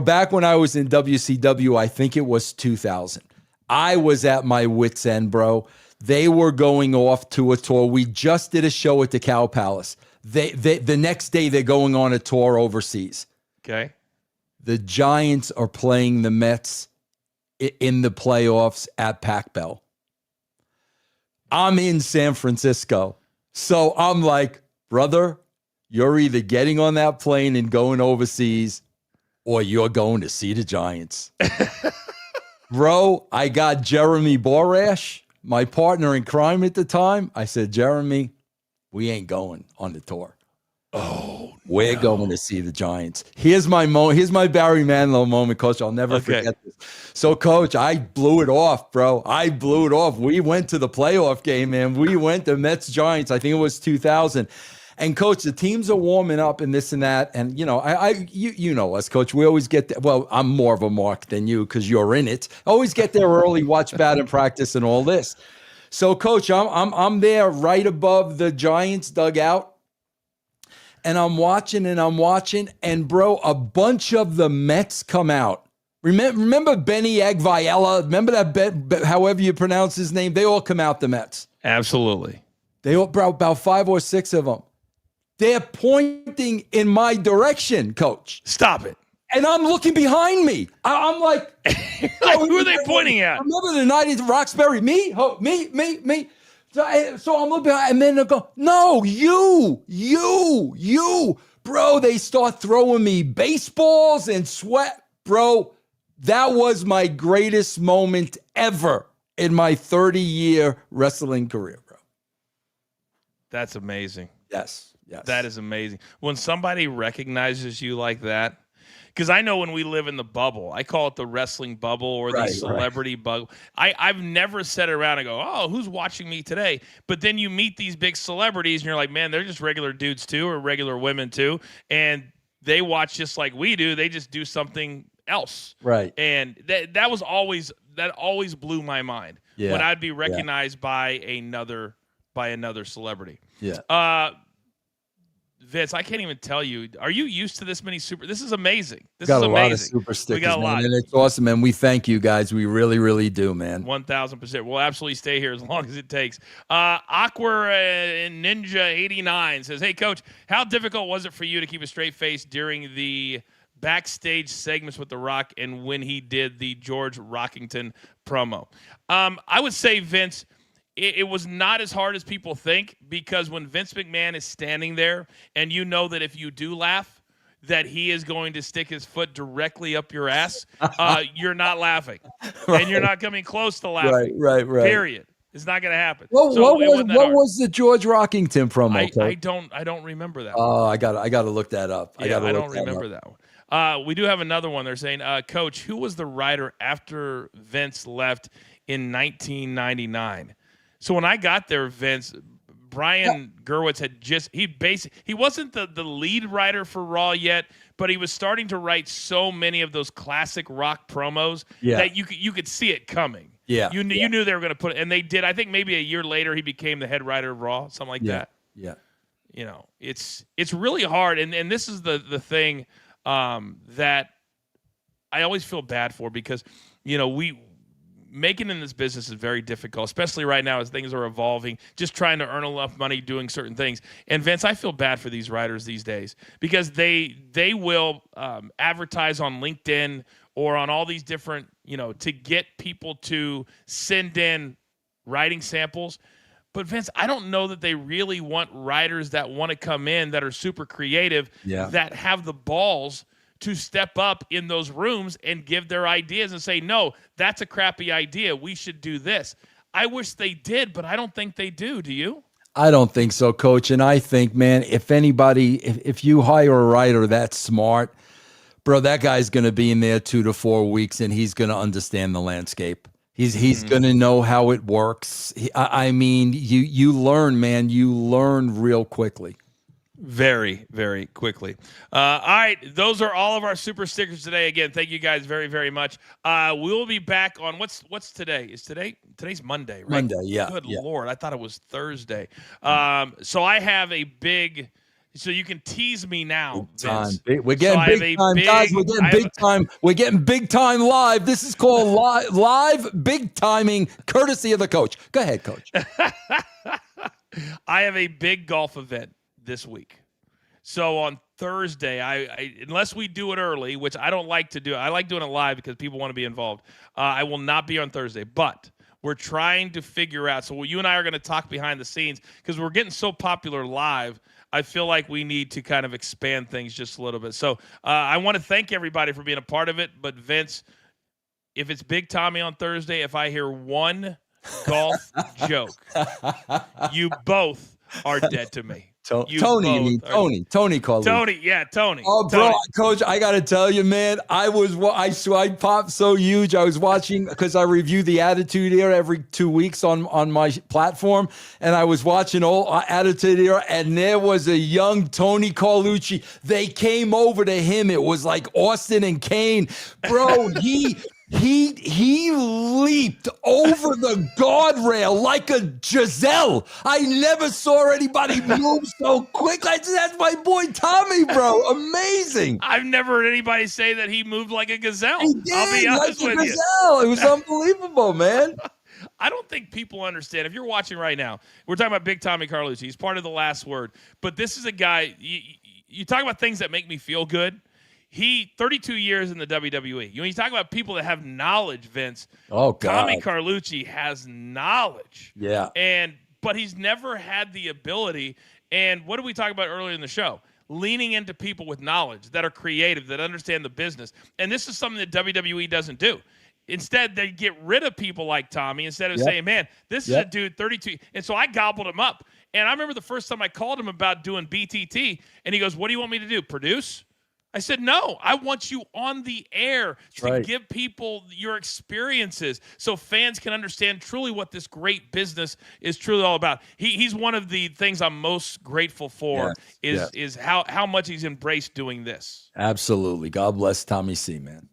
back when I was in WCW, I think it was 2000. I was at my wit's end, bro. They were going off to a tour. We just did a show at the Cow Palace. The next day, they're going on a tour overseas. Okay. The Giants are playing the Mets in the playoffs at Pac Bell. I'm in San Francisco. So I'm like, brother, you're either getting on that plane and going overseas or you're going to see the Giants. Bro, I got Jeremy Borash, my partner in crime at the time. I said, Jeremy, we ain't going on the tour. Oh, we're going to see the Giants. Here's my moment. Here's my Barry Manilow moment, Coach. I'll never forget this. So, Coach, I blew it off, bro. I blew it off. We went to the playoff game, man. We went to Mets Giants. I think it was 2000. And Coach, the teams are warming up and this and that. And you know, you know us, Coach. We always get there. Well, I'm more of a mark than you because you're in it. Always get there early, watch batting practice, and all this. So, Coach, I'm there right above the Giants dugout, and I'm watching, and bro, a bunch of the Mets come out. Remember Benny Agviella? Remember that? However you pronounce his name, they all come out. The Mets. Absolutely. They all, bro, about 5 or 6 of them. They're pointing in my direction, Coach. Stop it. And I'm looking behind me. I'm like, who are they pointing at? Remember the night at Roxbury? Me. So I'm looking behind, and then they go, no, you. Bro, they start throwing me baseballs and sweat. Bro, that was my greatest moment ever in my 30-year wrestling career, bro. That's amazing. Yes. That is amazing. When somebody recognizes you like that, because I know when we live in the bubble, I call it the wrestling bubble or the celebrity bubble. I've never sat around and go, oh, who's watching me today? But then you meet these big celebrities and you're like, man, they're just regular dudes too, or regular women too. And they watch just like we do. They just do something else. Right. And that always blew my mind when I'd be recognized by another celebrity. Yeah. Vince, I can't even tell you. Are you used to this many super? This is amazing. This got is a amazing. lot of super stickers, we got a lot. Man, and it's awesome, man. We thank you guys. We really, really do, man. 1,000%. We'll absolutely stay here as long as it takes. Aqua Ninja 89 says, "Hey, Coach, how difficult was it for you to keep a straight face during the backstage segments with The Rock and when he did the George Rockington promo?" I would say, Vince, it was not as hard as people think, because when Vince McMahon is standing there and you know that if you do laugh, that he is going to stick his foot directly up your ass, you're not laughing. Right. And you're not coming close to laughing. Right. Period. It's not going to happen. What was the George Rockington promo? I don't remember that. Oh, I got to look that up. I don't remember that one. We do have another one. They're saying, Coach, who was the writer after Vince left in 1999? So when I got there, Vince, Brian Gerwitz had he wasn't the lead writer for Raw yet, but he was starting to write so many of those classic Rock promos that you could see it coming. Yeah. You knew they were going to put it, and they did. I think maybe a year later he became the head writer of Raw, something like that. Yeah. You know, it's really hard, and this is the thing that I always feel bad for, because, you know, making in this business is very difficult, especially right now as things are evolving, just trying to earn enough money doing certain things. And Vince, I feel bad for these writers these days, because they will advertise on LinkedIn or on all these different, you know, to get people to send in writing samples. But Vince, I don't know that they really want writers that want to come in that are super creative, that have the balls to step up in those rooms and give their ideas and say, no, that's a crappy idea. We should do this. I wish they did, but I don't think they do. Do you? I don't think so, Coach. And I think, man, if you hire a writer that's smart, bro, that guy's going to be in there 2 to 4 weeks, and he's going to understand the landscape. He's going to know how it works. I mean, you learn, man. You learn real quickly. Very, very quickly. All right, those are all of our super stickers today. Again, thank you guys very, very much. We will be back on what's today? Today's Monday, right? Monday, yeah. Good Lord, I thought it was Thursday. So I have a big So you can tease me now, Time. Vince. We're getting big time, guys. We're getting big time. We're getting big time live. This is called live big timing, courtesy of the coach. Go ahead, coach. I have a big golf event this week. So on Thursday, I unless we do it early, which I don't like to do. I like doing it live because people want to be involved. I will not be on Thursday, but we're trying to figure out. So you and I are going to talk behind the scenes because we're getting so popular live. I feel like we need to kind of expand things just a little bit. So I want to thank everybody for being a part of it. But Vince, if it's Big Tommy on Thursday, if I hear one golf joke, you both are dead to me. Tony Carlucci. Tony, yeah, Tony. Oh, bro, Tony. coach, I got to tell you, man, I popped so huge. I was watching because I review the Attitude Era every 2 weeks on my platform, and I was watching all Attitude Era, and there was a young Tony Carlucci. They came over to him. It was like Austin and Kane, bro. He leaped over the guardrail like a Giselle. I never saw anybody move so quick. That's my boy Tommy, bro. Amazing. I've never heard anybody say that he moved like a gazelle. He did, I'll be honest like with a gazelle. It was unbelievable, man. I don't think people understand. If you're watching right now, we're talking about Big Tommy Carlucci. He's part of The Last Word. But this is a guy, you talk about things that make me feel good. He 32 years in the WWE. You talk about people that have knowledge, Vince. Oh, God. Tommy Carlucci has knowledge. Yeah. But he's never had the ability. And what did we talk about earlier in the show? Leaning into people with knowledge that are creative, that understand the business. And this is something that WWE doesn't do. Instead, they get rid of people like Tommy instead of saying, man, this is a dude 32. And so I gobbled him up. And I remember the first time I called him about doing BTT, and he goes, what do you want me to do, produce? I said, no, I want you on the air to give people your experiences so fans can understand truly what this great business is truly all about. He's one of the things I'm most grateful for is how much he's embraced doing this. Absolutely. God bless Tommy C, man.